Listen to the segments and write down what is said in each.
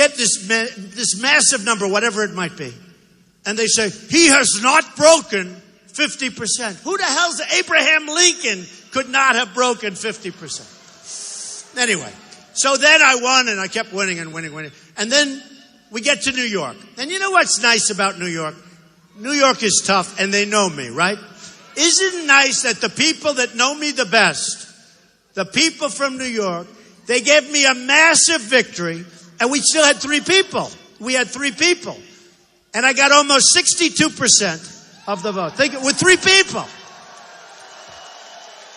get this massive number, whatever it might be. And they say, he has not broken 50%. Who the hell's Abraham Lincoln could not have broken 50%? Anyway, so then I won, and I kept winning and winning. And then we get to New York. And you know what's nice about New York? New York is tough, and they know me, right? Isn't it nice that the people that know me the best, the people from New York, they gave me a massive victory, and we still had 3 people. We had 3 people. And I got almost 62% of the vote. Think with 3 people.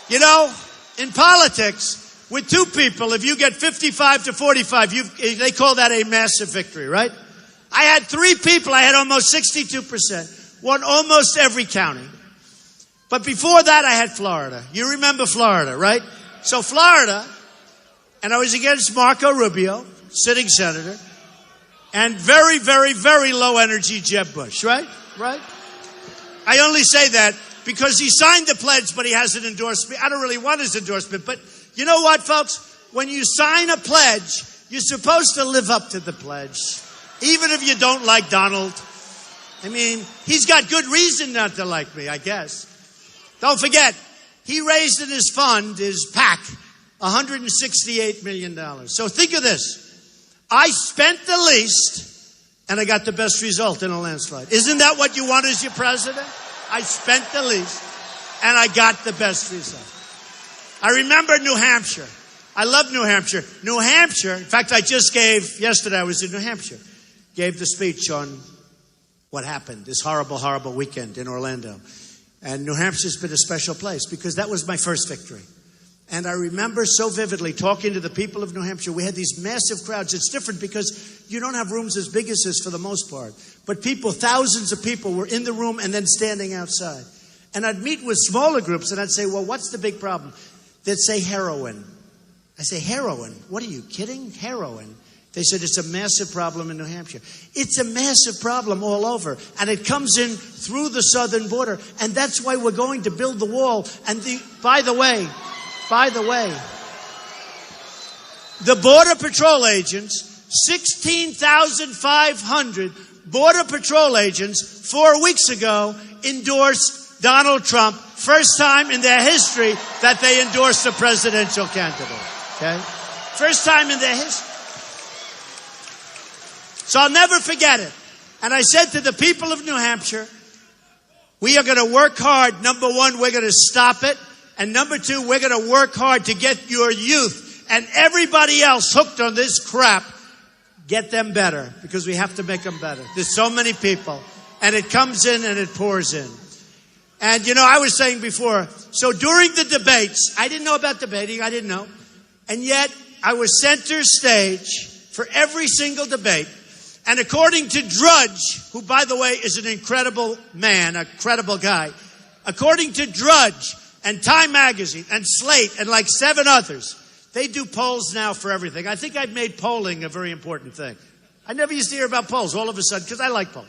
You know, in politics, with 2 people, if you get 55 to 45, they call that a massive victory, right? I had 3 people. I had almost 62%. Won almost every county. But before that, I had Florida. You remember Florida, right? So Florida, and I was against Marco Rubio, sitting senator, and very, very, very low energy Jeb Bush, right? Right? I only say that because he signed the pledge, but he hasn't endorsed me. I don't really want his endorsement, but you know what, folks? When you sign a pledge, you're supposed to live up to the pledge, even if you don't like Donald. I mean, he's got good reason not to like me, I guess. Don't forget, he raised in his fund, his PAC, $168 million. So think of this. I spent the least, and I got the best result in a landslide. Isn't that what you want as your president? I spent the least, and I got the best result. I remember New Hampshire. I love New Hampshire. New Hampshire, in fact, yesterday I was in New Hampshire, gave the speech on what happened this horrible, horrible weekend in Orlando. And New Hampshire's been a special place because that was my first victory. And I remember so vividly talking to the people of New Hampshire. We had these massive crowds. It's different because you don't have rooms as big as this for the most part. But people, thousands of people were in the room and then standing outside. And I'd meet with smaller groups and I'd say, well, what's the big problem? They'd say heroin. I say, heroin? What are you kidding? Heroin. They said, it's a massive problem in New Hampshire. It's a massive problem all over. And it comes in through the southern border. And that's why we're going to build the wall. And by the way, the Border Patrol agents, 16,500 Border Patrol agents 4 weeks ago endorsed Donald Trump. First time in their history that they endorsed a presidential candidate. Okay? First time in their history. So I'll never forget it. And I said to the people of New Hampshire, we are going to work hard. Number one, we're going to stop it. And number two, we're going to work hard to get your youth and everybody else hooked on this crap. Get them better because we have to make them better. There's so many people. And it comes in and it pours in. And, you know, I was saying before, so during the debates, I didn't know about debating. I didn't know. And yet I was center stage for every single debate. And according to Drudge, who, by the way, is an incredible man, a credible guy, according to Drudge and Time Magazine and Slate and like 7 others, they do polls now for everything. I think I've made polling a very important thing. I never used to hear about polls all of a sudden because I like polls.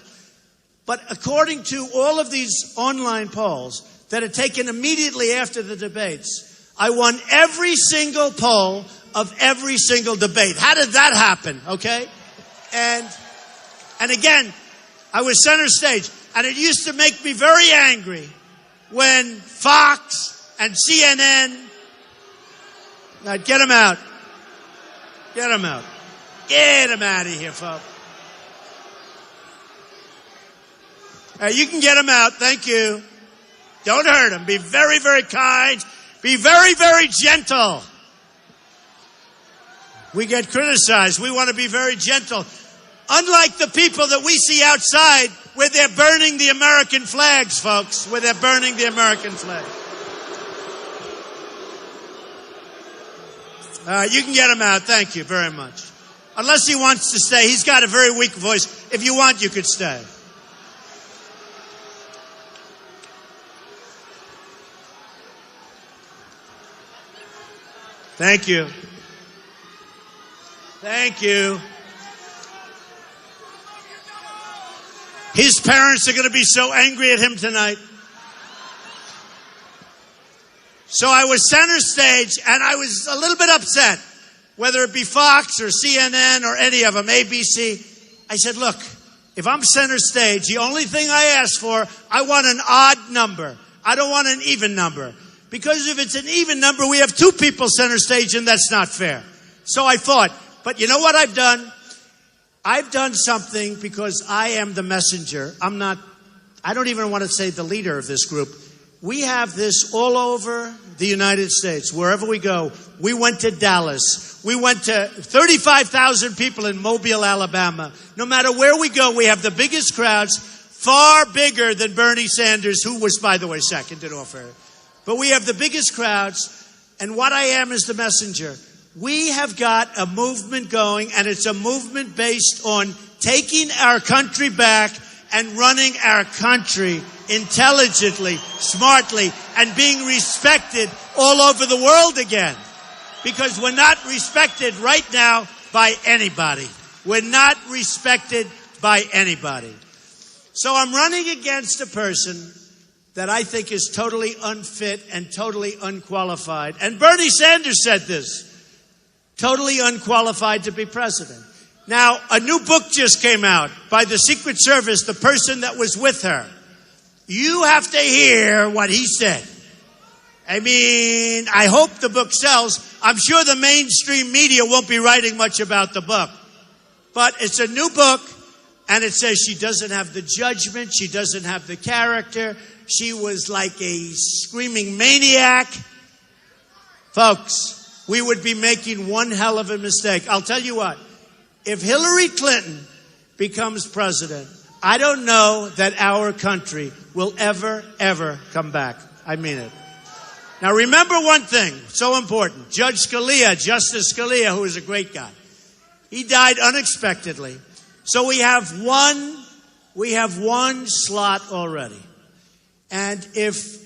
But according to all of these online polls that are taken immediately after the debates, I won every single poll of every single debate. How did that happen? Okay? And again, I was center stage. And it used to make me very angry when Fox and CNN... Now, get them out. Get them out. Get them out of here, folks. You can get them out. Thank you. Don't hurt them. Be very, very kind. Be very, very gentle. We get criticized. We want to be very gentle. Unlike the people that we see outside where they're burning the American flags, folks, where they're burning the American flag. You can get him out. Thank you very much. Unless he wants to stay. He's got a very weak voice. If you want, you could stay. Thank you. Thank you. His parents are going to be so angry at him tonight. So I was center stage, and I was a little bit upset whether it be Fox or CNN or any of them, ABC. I said, look, if I'm center stage, the only thing I ask for, I want an odd number. I don't want an even number. Because if it's an even number, we have two people center stage, and that's not fair. So I thought, but you know what I've done? I've done something because I am the messenger. I don't even want to say the leader of this group. We have this all over the United States, wherever we go. We went to Dallas. We went to 35,000 people in Mobile, Alabama. No matter where we go, we have the biggest crowds, far bigger than Bernie Sanders, who was, by the way, second in all fairness. But we have the biggest crowds, and what I am is the messenger. We have got a movement going, and it's a movement based on taking our country back and running our country intelligently, smartly, and being respected all over the world again. Because we're not respected right now by anybody. We're not respected by anybody. So I'm running against a person that I think is totally unfit and totally unqualified. And Bernie Sanders said this. Totally unqualified to be president. Now, a new book just came out by the Secret Service, the person that was with her. You have to hear what he said. I mean, I hope the book sells. I'm sure the mainstream media won't be writing much about the book. But it's a new book, and it says she doesn't have the judgment. She doesn't have the character. She was like a screaming maniac. Folks, we would be making one hell of a mistake. I'll tell you what. If Hillary Clinton becomes president, I don't know that our country will ever come back. I mean it. Now remember one thing, so important. Justice Scalia, who is a great guy, he died unexpectedly. So we have one slot already. And if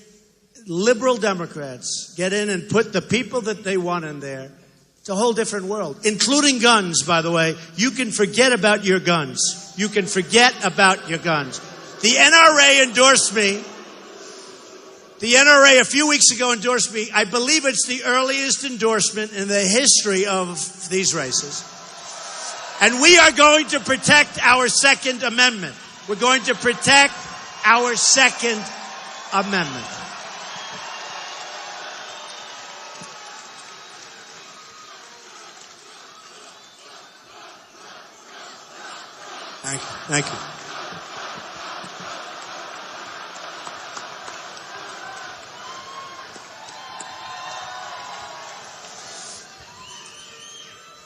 liberal Democrats get in and put the people that they want in there, it's a whole different world, including guns, by the way. You can forget about your guns. You can forget about your guns. The NRA endorsed me. The NRA a few weeks ago endorsed me. I believe it's the earliest endorsement in the history of these races. And we are going to protect our Second Amendment. We're going to protect our Second Amendment. Thank you.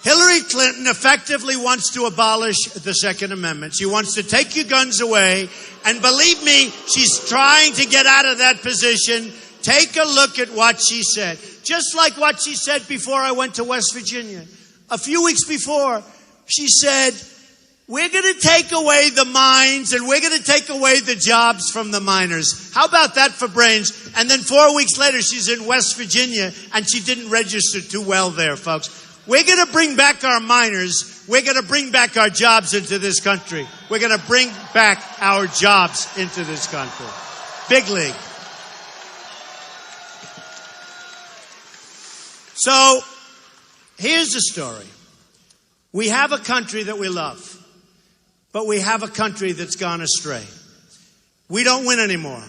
Hillary Clinton effectively wants to abolish the Second Amendment. She wants to take your guns away. And believe me, she's trying to get out of that position. Take a look at what she said. Just like what she said before I went to West Virginia. A few weeks before, she said, we're going to take away the mines and we're going to take away the jobs from the miners. How about that for brains? And then 4 weeks later, she's in West Virginia and she didn't register too well there, folks. We're going to bring back our miners. We're going to bring back our jobs into this country. We're going to bring back our jobs into this country. Big league. So, here's the story. We have a country that we love. But we have a country that's gone astray. We don't win anymore.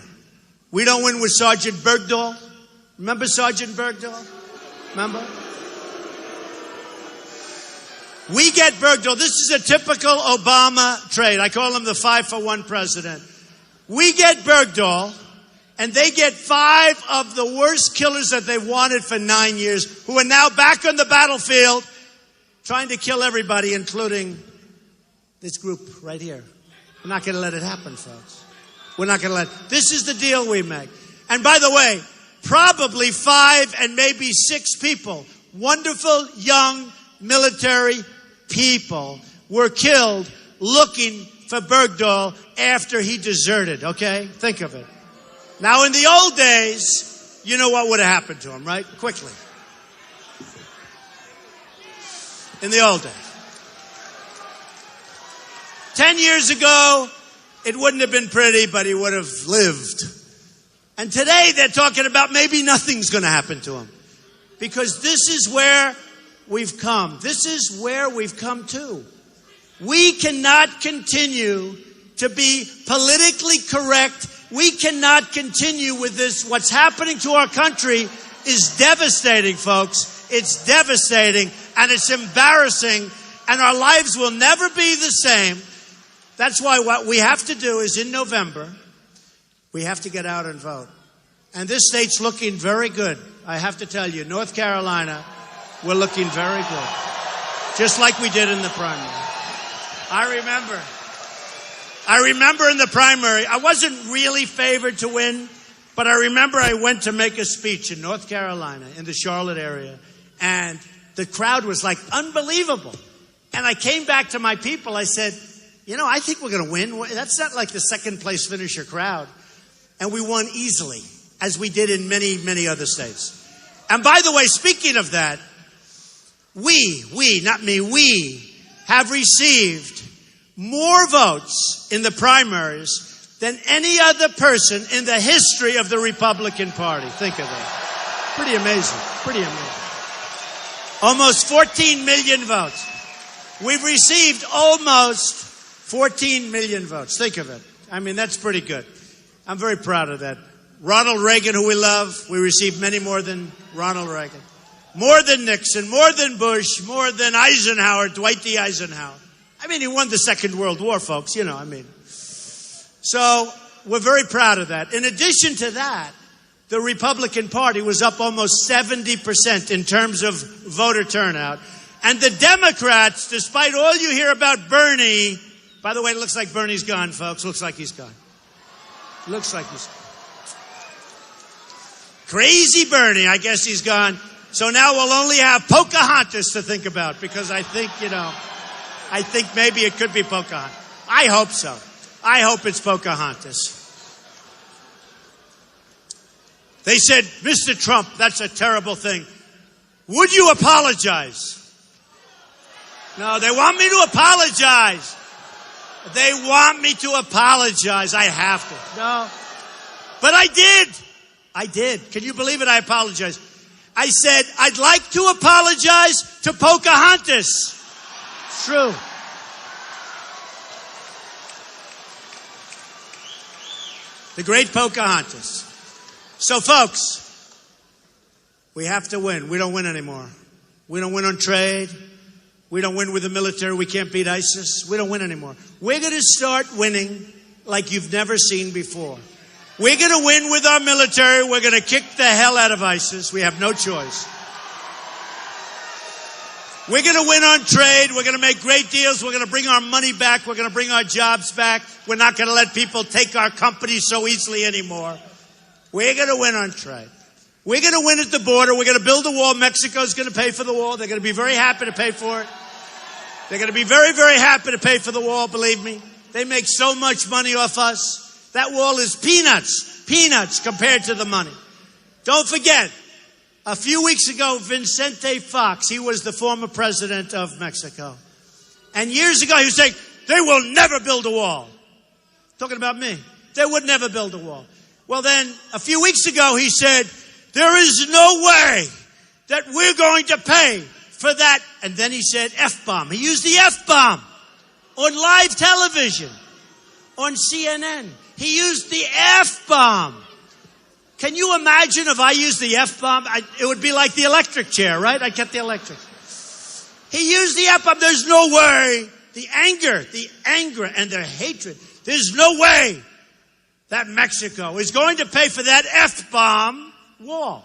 We don't win with Sergeant Bergdahl. Remember Sergeant Bergdahl? Remember? We get Bergdahl. This is a typical Obama trade. I call him the 5-for-1 president. We get Bergdahl, and they get 5 of the worst killers that they've wanted for 9 years, who are now back on the battlefield trying to kill everybody, including this group right here. We're not going to let it happen, folks. We're not going to let it. This is the deal we make. And by the way, probably 5 and maybe 6 people, wonderful young military people, were killed looking for Bergdahl after he deserted, okay? Think of it. Now, in the old days, you know what would have happened to him, right? Quickly. In the old days. 10 years ago, it wouldn't have been pretty, but he would have lived. And today, they're talking about maybe nothing's going to happen to him. Because this is where we've come. This is where we've come to. We cannot continue to be politically correct. We cannot continue with this. What's happening to our country is devastating, folks. It's devastating, and it's embarrassing, and our lives will never be the same. That's why what we have to do is in November, we have to get out and vote. And this state's looking very good. I have to tell you, North Carolina, we're looking very good. Just like we did in the primary. I remember in the primary, I wasn't really favored to win, but I remember I went to make a speech in North Carolina, in the Charlotte area, and the crowd was like unbelievable. And I came back to my people, I said, I think we're going to win. That's not like the second place finisher crowd. And we won easily, as we did in many, many other states. And by the way, speaking of that, we, not me, we have received more votes in the primaries than any other person in the history of the Republican Party. Think of that. Pretty amazing. Pretty amazing. Almost 14 million votes. We've received almost 14 million votes. Think of it. I mean, that's pretty good. I'm very proud of that. Ronald Reagan, who we love, we received many more than Ronald Reagan. More than Nixon, more than Bush, more than Eisenhower, Dwight D. Eisenhower. I mean, he won the Second World War, folks, So we're very proud of that. In addition to that, the Republican Party was up almost 70% in terms of voter turnout. And the Democrats, despite all you hear about Bernie, by the way, it looks like Bernie's gone, folks. Looks like he's gone. Looks like he's gone. Crazy Bernie, I guess he's gone. So now we'll only have Pocahontas to think about because I think maybe it could be Pocahontas. I hope so. I hope it's Pocahontas. They said, Mr. Trump, that's a terrible thing. Would you apologize? No, they want me to apologize. They want me to apologize. I have to. No. But I did. I did. Can you believe it? I apologized. I said, I'd like to apologize to Pocahontas. It's true. The great Pocahontas. So, folks, we have to win. We don't win anymore. We don't win on trade. We don't win with the military. We can't beat ISIS. We don't win anymore. We're going to start winning like you've never seen before. We're going to win with our military. We're going to kick the hell out of ISIS. We have no choice. We're going to win on trade. We're going to make great deals. We're going to bring our money back. We're going to bring our jobs back. We're not going to let people take our companies so easily anymore. We're going to win on trade. We're going to win at the border. We're going to build a wall. Mexico's going to pay for the wall. They're going to be very happy to pay for it. They're going to be very, very happy to pay for the wall, believe me. They make so much money off us. That wall is peanuts compared to the money. Don't forget, a few weeks ago, Vicente Fox, he was the former president of Mexico. And years ago, he was saying, they will never build a wall. Talking about me. They would never build a wall. Well, then, a few weeks ago, he said, there is no way that we're going to pay for that. And then he said F-bomb. He used the F-bomb on live television, on CNN. He used the F-bomb. Can you imagine if I used the F-bomb? It would be like the electric chair, right? I get the electric. He used the F-bomb. There's no way. The anger and their hatred. There's no way that Mexico is going to pay for that F-bomb wall.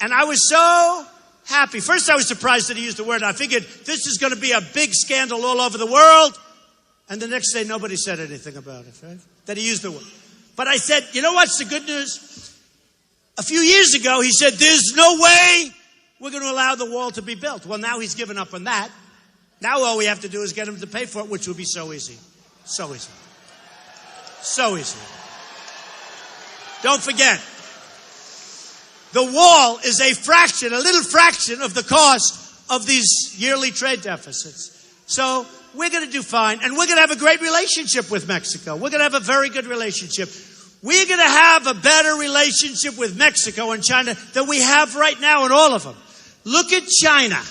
And I was so happy. First, I was surprised that he used the word. I figured this is going to be a big scandal all over the world. And the next day, nobody said anything about it, right? That he used the word. But I said, you know what's the good news? A few years ago, he said, there's no way we're going to allow the wall to be built. Well, now he's given up on that. Now all we have to do is get him to pay for it, which will be so easy. So easy. So easy. Don't forget, the wall is a little fraction of the cost of these yearly trade deficits. So we're going to do fine, and we're going to have a great relationship with Mexico. We're going to have a very good relationship. We're going to have a better relationship with Mexico and China than we have right now in all of them. Look at China.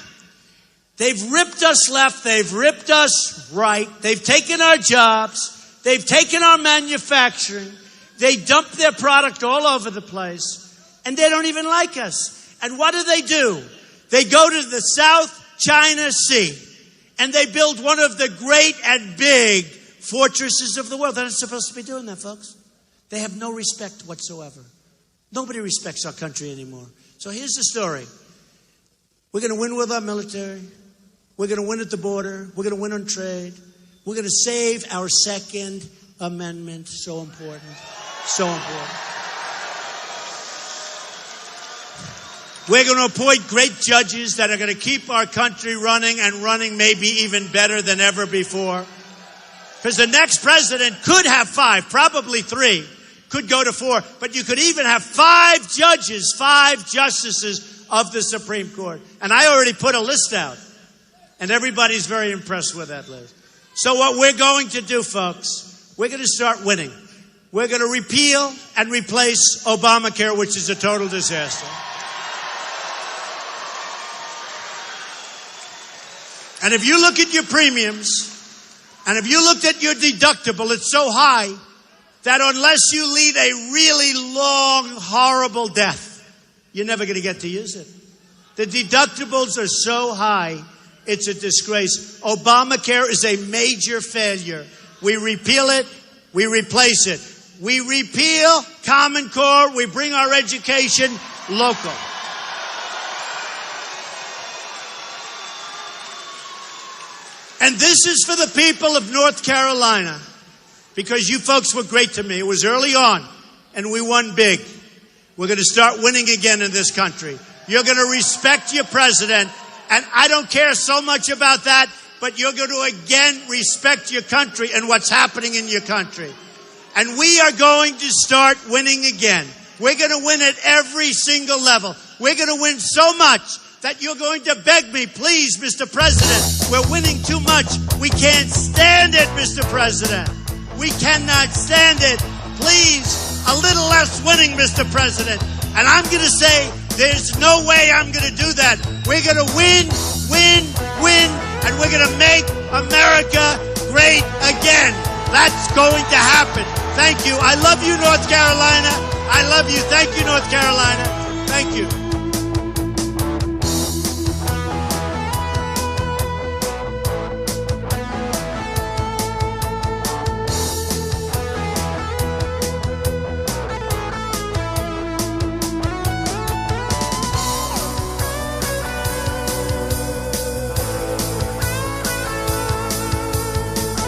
They've ripped us left. They've ripped us right. They've taken our jobs. They've taken our manufacturing. They dump their product all over the place. And they don't even like us. And what do? They go to the South China Sea. And they build one of the great and big fortresses of the world. They're not supposed to be doing that, folks. They have no respect whatsoever. Nobody respects our country anymore. So here's the story. We're going to win with our military. We're going to win at the border. We're going to win on trade. We're going to save our Second Amendment. So important. So important. We're going to appoint great judges that are going to keep our country running and running maybe even better than ever before. Because the next president could have 5, probably 3, could go to 4. But you could even have 5 judges, 5 justices of the Supreme Court. And I already put a list out. And everybody's very impressed with that list. So what we're going to do, folks, we're going to start winning. We're going to repeal and replace Obamacare, which is a total disaster. And if you look at your premiums, and if you looked at your deductible, it's so high that unless you lead a really long, horrible death, you're never going to get to use it. The deductibles are so high, it's a disgrace. Obamacare is a major failure. We repeal it, we replace it. We repeal Common Core, we bring our education local. And this is for the people of North Carolina, because you folks were great to me. It was early on, and we won big. We're going to start winning again in this country. You're going to respect your president, and I don't care so much about that, but you're going to again respect your country and what's happening in your country. And we are going to start winning again. We're going to win at every single level. We're going to win so much that you're going to beg me, please, Mr. President, we're winning too much. We can't stand it, Mr. President. We cannot stand it. Please, a little less winning, Mr. President. And I'm going to say, there's no way I'm going to do that. We're going to win, win, win, and we're going to make America great again. That's going to happen. Thank you. I love you, North Carolina. I love you. Thank you, North Carolina. Thank you.